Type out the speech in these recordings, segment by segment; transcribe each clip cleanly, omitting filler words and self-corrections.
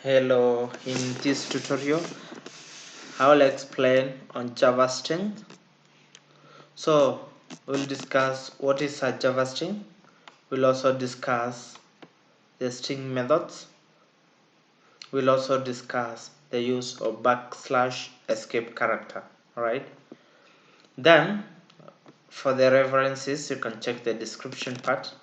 Hello, in this tutorial I will explain on Java string. So we'll discuss what is a Java string. We'll also discuss the string methods. We'll also discuss the use of backslash escape character. Alright. Then for the references you can check the description part.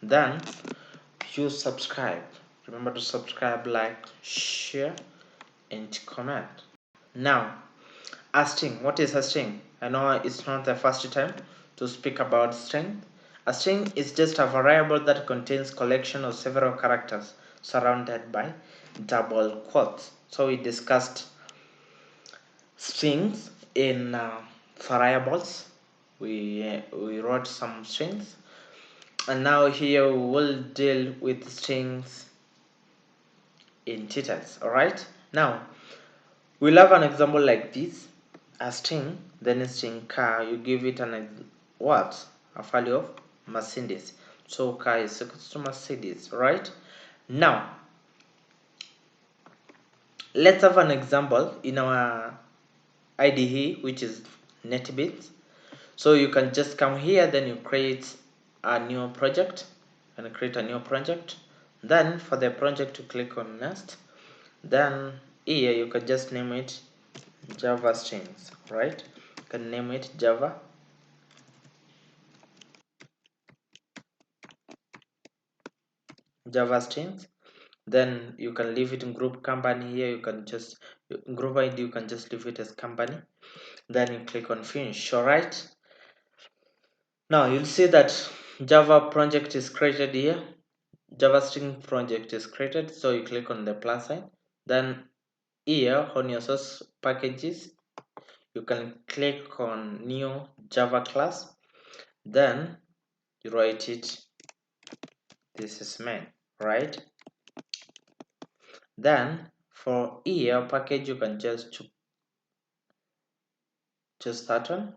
Then you subscribe. Remember to subscribe, like, share and comment. Now, a string. What is a string? I know it's not the first time to speak about string. A string is just a variable that contains collection of several characters surrounded by double quotes. So we discussed strings in variables. We wrote some strings, and now here we will deal with strings in details. All right. Now we'll have an example like this. A string, then a string car, you give it a value of Mercedes. So car is equal to Mercedes, right? Now let's have an example in our IDE, which is NetBeans. So you can just come here, then you create a new project and create a new project. Then for the project, you click on next. Then here you can just name it Java strings, right? You can name it Java strings. Then you can leave it in group company. Here you can just group ID, you can just leave it as company. Then you click on finish. All right, now you'll see that Java project is created here. Java string project is created, so you click on the plus sign. Then here on your source packages you can click on new Java class. Then you write it, this is main, right? Then for here package you can just choose that one,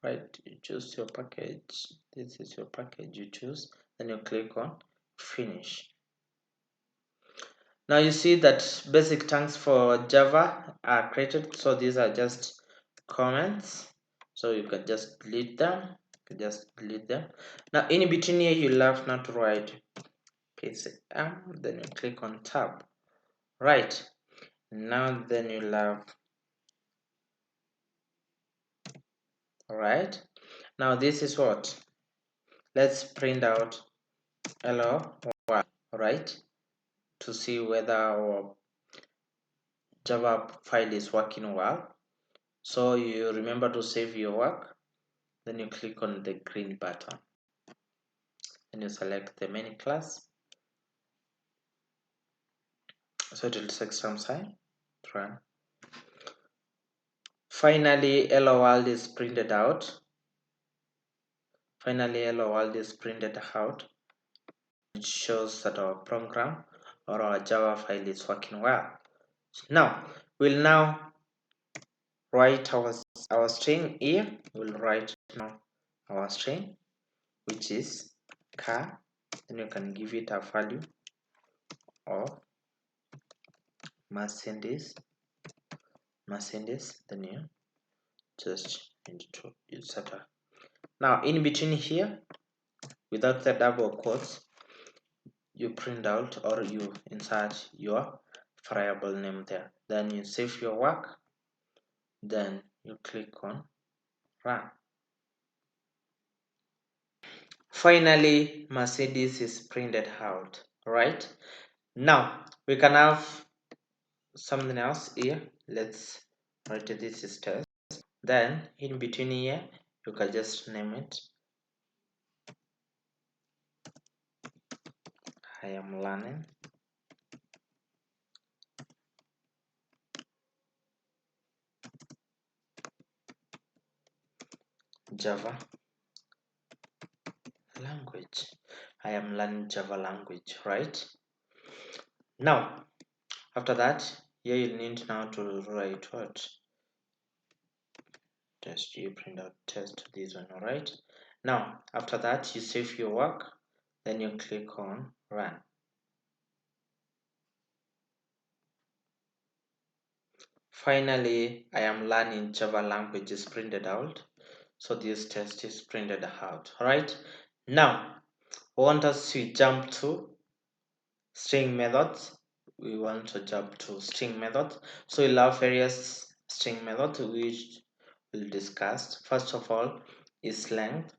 right? You choose your package, this is your package you choose, then you click on finish. Now you see that basic tags for Java are created, so these are just comments, so you can just delete them. Now in between here you'll have now to write PCM, then you click on tab, right? Now then you'll have, alright, now this is what, let's print out hello world, right, to see whether our Java file is working well. So you remember to save your work, then you click on the green button and you select the main class, so it will take some time to run. Finally hello world is printed out. It shows that our program or our Java file is working well. Now we'll now write our string here. We'll write now our string, which is car. Then you can give it a value of Mercedes. Then you just need to use that. Now in between here, without the double quotes, you print out or you insert your variable name there. Then you save your work. Then you click on run. Finally, Mercedes is printed out, right? Now we can have something else here. Let's write this is test. Then in between here you can just name it I am learning Java language. I am learning Java language, right? Now after that, here you need now to write what, test, you print out test, this one. All right, now after that you save your work, then you click on run. Finally, I am learning Java language is printed out. So this test is printed out. Alright. Now, I want us to jump to string methods. We want to jump to string methods. So we'll have various string methods which we'll discuss. First of all is length.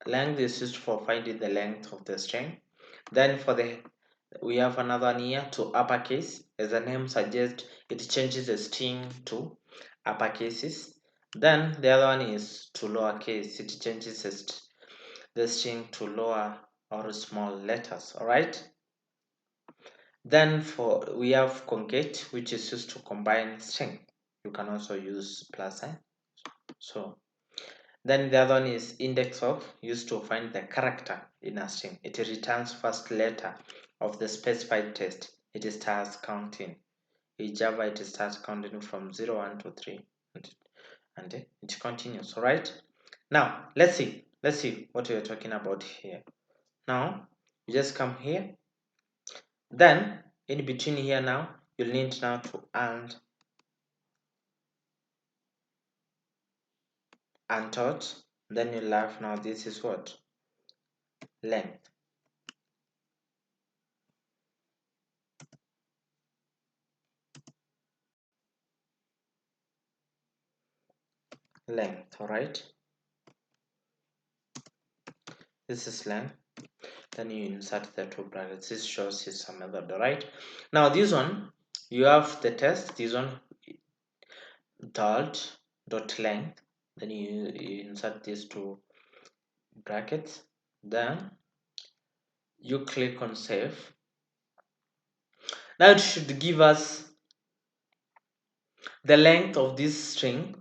Length is used for finding the length of the string. Then we have another one here to uppercase. As the name suggests, it changes the string to uppercases. Then the other one is to lowercase. It changes the string to lower or small letters. All right. Then we have concat, which is used to combine string. You can also use plus sign. So then the other one is index of, used to find the character in a string. It returns first letter of the specified text. It starts counting. In Java, it starts counting from 0, 1, 2, 3, and it continues. All right. Now let's see what we are talking about here. Now you just come here. Then in between here now, you'll need now to add untaught. Then you'll have now this is what? Length. Length, alright. This is length. Then you insert the two brackets. This shows you some method, alright. Now this one, you have the test, this one dot length. Then you insert these two brackets. Then you click on save. Now it should give us the length of this string,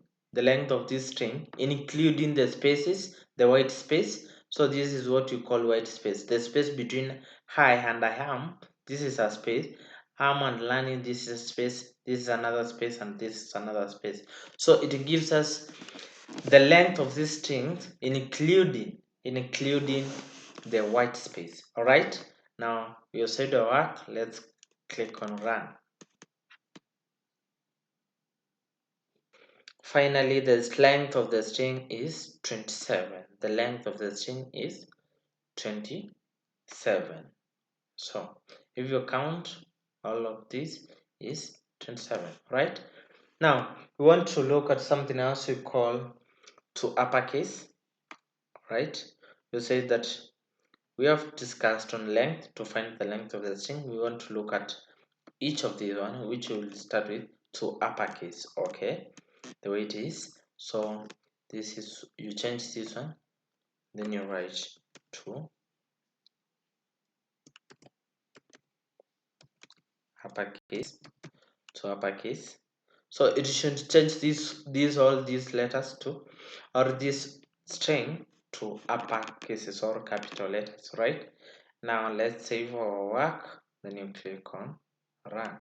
including the spaces, the white space. So this is what you call white space, the space between hi and I am. This is a space. Am and learning, this is a space, this is another space, and this is another space. So it gives us the length of this string including the white space. All right, now you said the work. Let's click on run. Finally, the length of the string is 27. The length of the string is 27. So if you count all of this is 27, right? Now we want to look at something else we call to uppercase, right? You say that we have discussed on length. To find the length of the string, we want to look at each of these one, which we will start with to uppercase. Okay, the way it is. So this is, you change this one, then you write to uppercase, so it should change all these letters to, or this string to upper cases or capital letters, right? Now let's save our work, then you click on run.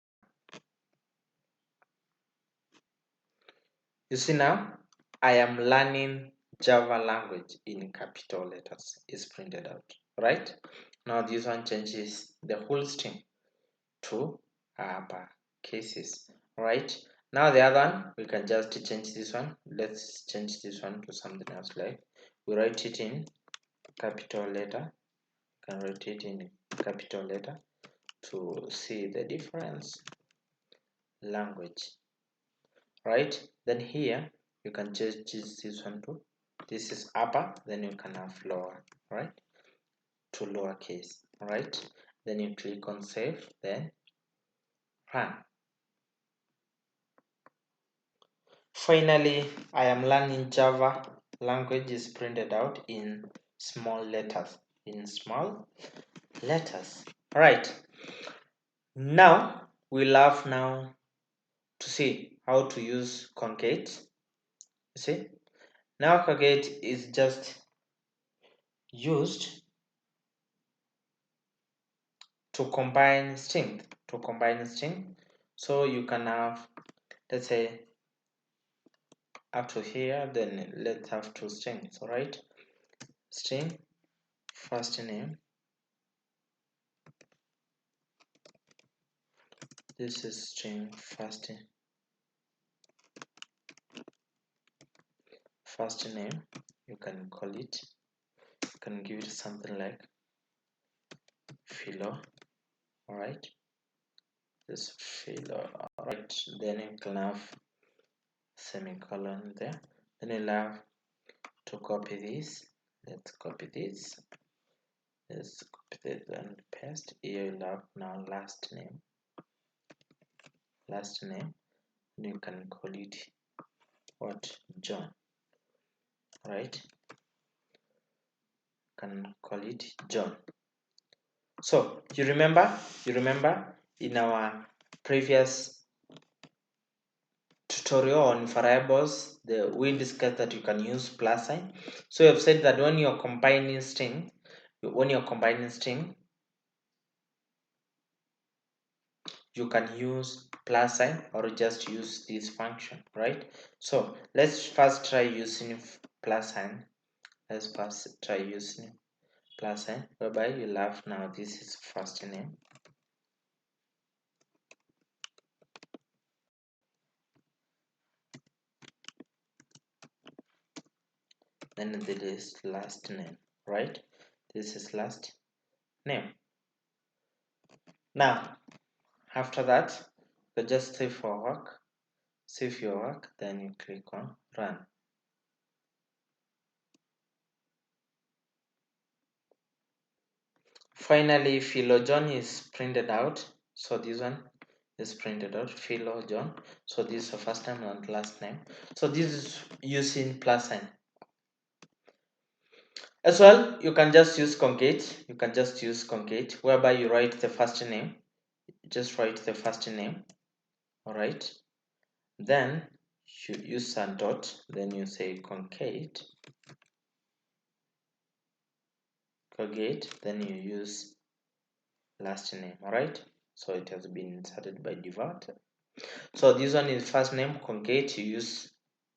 You see now I am learning Java language in capital letters is printed out, right? Now this one changes the whole string to upper cases, right? Now the other one, we can just change this one. Let's change this one to something else, like we write it in capital letter. You can write it in capital letter to see the difference language, right? Then here you can just choose this one too. This is upper, then you can have lower, right? To lowercase, right? Then you click on save, then run. Finally, I am learning Java language is printed out in small letters. All right. Now we'll have now to see how to use concat. You see, now concat is just used to combine string. So you can have, let's say, up to here. Then let's have two strings. All right. String first name. This is string first first name, you can call it, you can give it something like Philo. All right, this Philo. All right, then you can have semicolon there. Then you'll have to copy this. Let's copy this. Let's copy this and paste. Here you'll have now last name. Last name. And you can call it what? John. Right? Can call it John. So you remember in our previous tutorial on variables, we discussed that you can use plus sign. So you have said that when you're combining string, you can use plus sign or just use this function, right? So let's first try using plus sign. Let's first try using plus sign, whereby you'll have now this is first name. Then this is last name, right? This is last name. Now, after that, you just save for work. Save your work, then you click on run. Finally, Philo John is printed out. So this one is printed out, Philo John. So this is the first name and last name. So this is using plus sign. As well, you can just use concat. You can just use concat, whereby you write the first name. Just write the first name. All right. Then you use a dot. Then you say concat. Concat. Then you use last name. All right. So it has been inserted by default. So this one is first name concat. You use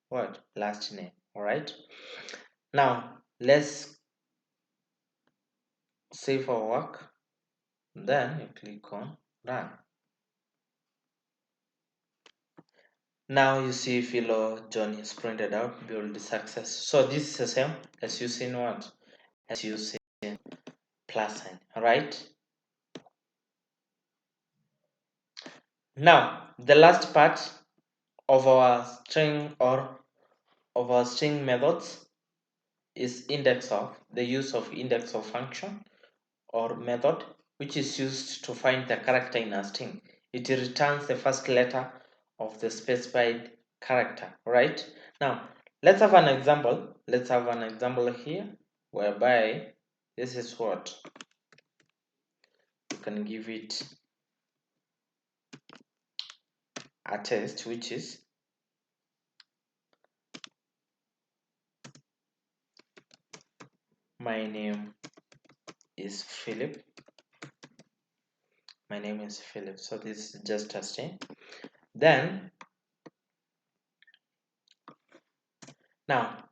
what? Last name. All right. Now let's save our work. Then you click on run. Now you see Philo John is printed out, build success. So this is the same as using what? As using plus sign, alright? Now the last part of our string or of our string methods is index of, the use of index of function or method, which is used to find the character in a string. It returns the first letter of the specified character, right? Now let's have an example. Let's have an example here whereby this is what you can give it a test, which is my name is Philip. My name is Philip. So this is just a string. Then now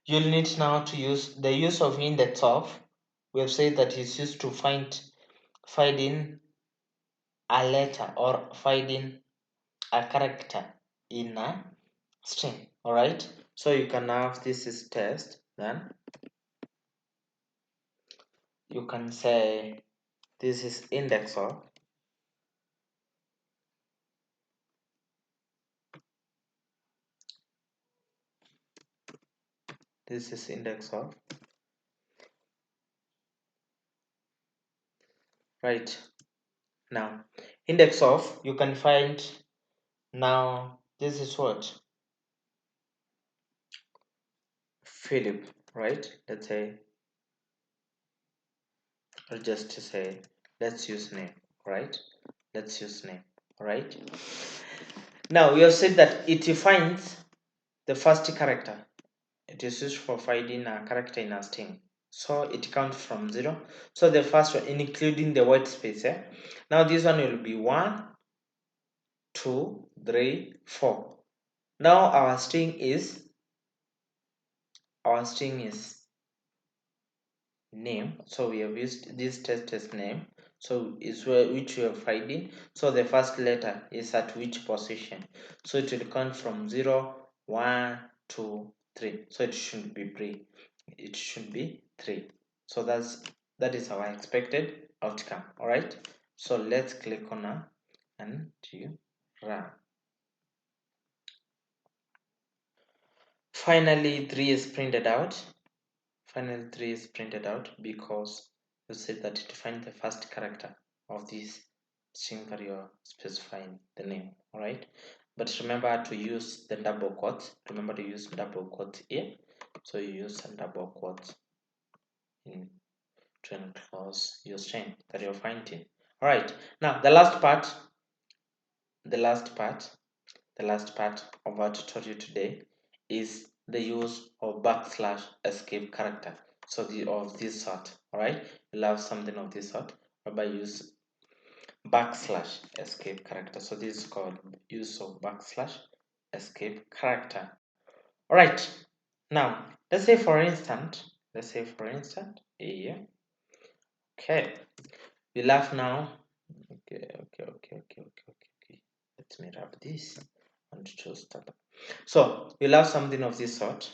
you'll need now to use the use of index of. We have said that it's used to find in a letter or finding a character in a string. All right. So you can have this is test. Then you can say this is index of. This is index of. Right. Now index of, you can find now this is what Philip, right? Let's say, or just to say, let's use name, right? Let's use name, right? Now we have said that it finds the first character. It is used for finding a character in a string, so it counts from 0. So the first one, including the white space, now this one will be 1 2 3 4. Now our string is name. So we have used this test as name, so is where which we are finding. So the first letter is at which position, so it will count from 0 1 2, 3. So it should be 3. It should be 3. So that is our expected outcome. All right. So let's click on a and to run. Finally, 3 is printed out. Finally, 3 is printed out because you said that to find the first character of this string that you're specifying the name. All right. But remember to use the double quotes. Remember to use double quotes here. So you use some double quotes in to enclose your string that you're finding. All right. Now the last part of our tutorial today is the use of backslash escape character. So of this sort. All right. You'll have something of this sort whereby you use backslash escape character. So this is called use of backslash escape character. All right. Now let's say for instance here. Okay. We'll have now. Okay. Let me wrap this and choose start. So you'll have something of this sort.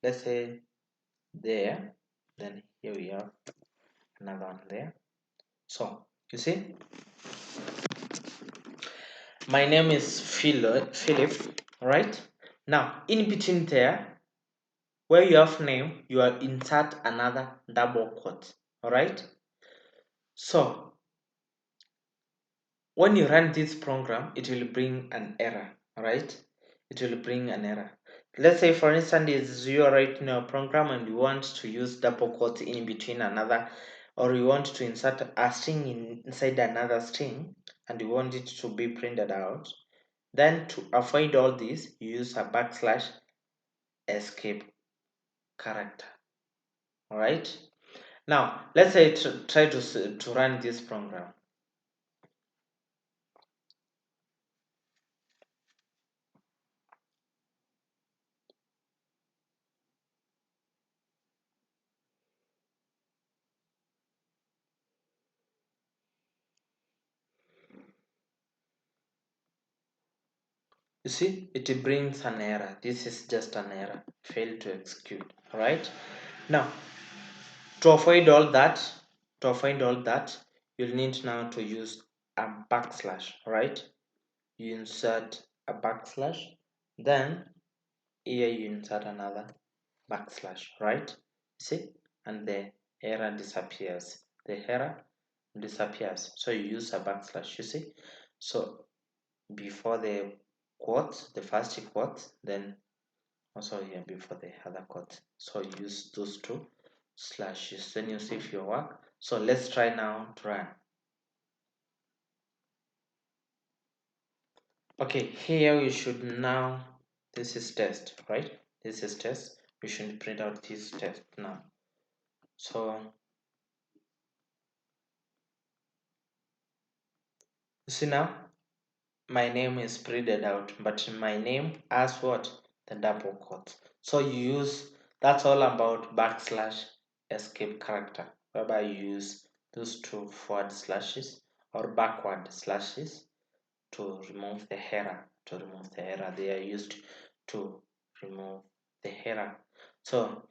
Let's say there. Then here we have another one there. So you see, my name is Philip. Right now, in between there, where you have name, you will insert another double quote. All right. So when you run this program, it will bring an error. All right. It will bring an error. Let's say for instance you are writing a program and you want to use double quotes in between another, or you want to insert a string inside another string and you want it to be printed out. Then to avoid all this, you use a backslash escape character. All right. Now let's say try to run this program. You see, it brings an error. This is just an error. Failed to execute. All right. Now to avoid all that, you'll need now to use a backslash. Right. You insert a backslash, then here you insert another backslash. Right. See, and the error disappears. So you use a backslash. You see, so before the quote, the first quote, then also here before the other quote. So use those two slashes, then you see if your work. So let's try now to run. Okay, here we should now, this is test, right? This is test. We should print out this test now. So you see now my name is printed out, but my name has what? The double quotes. So you use, that's all about backslash escape character, whereby you use those two forward slashes or backward slashes to remove the error. They are used to remove the error. So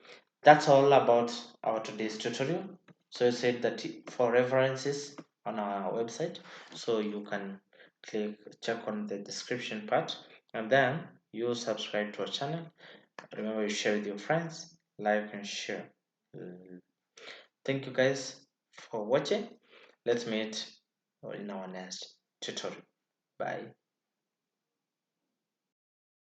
that's all about our today's tutorial. So I said that for references on our website, so you can check on the description part, and then you subscribe to our channel. Remember, you share with your friends, like and share. Thank you guys for watching. Let's meet in our next tutorial. Bye.